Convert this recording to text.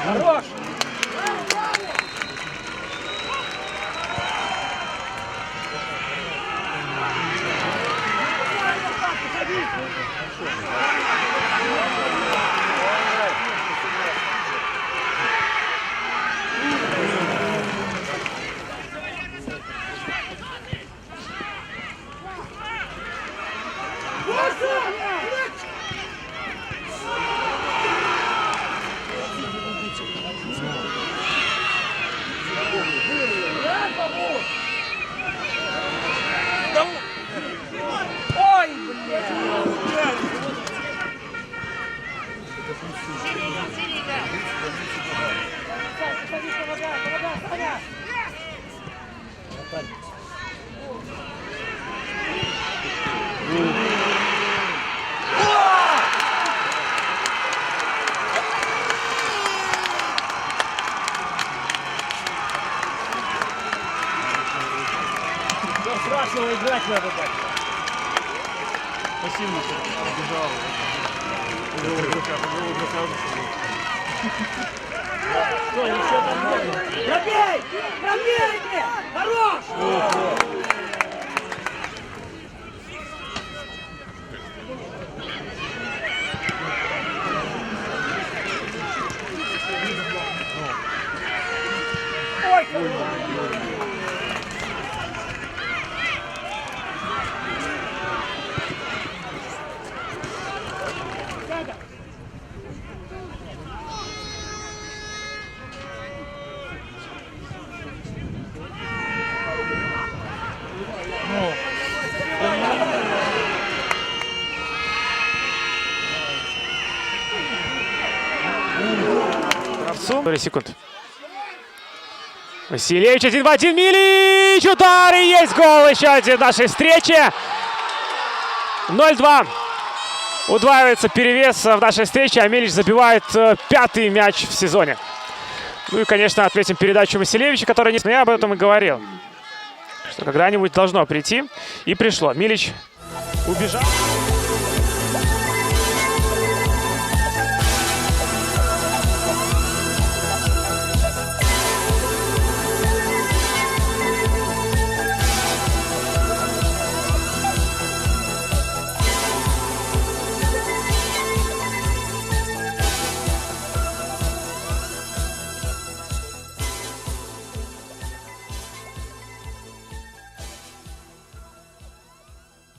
Хорош! Ой, блядь! Страшного играть надо так. Спасибо, что побежал. Что, еще там можно? Пробей! Пробейте! Хорош! Ой, Доля секунд. Васильевич 1 в 1. Милич! Удар! И есть гол еще один в нашей встрече. 0-2. Удваивается перевес в нашей встрече. А Милич забивает 5-й мяч в сезоне. Ну и, конечно, отметим передачу Васильевича, которая не... Но я об этом и говорил. Что когда-нибудь должно прийти. И пришло. Милич убежал.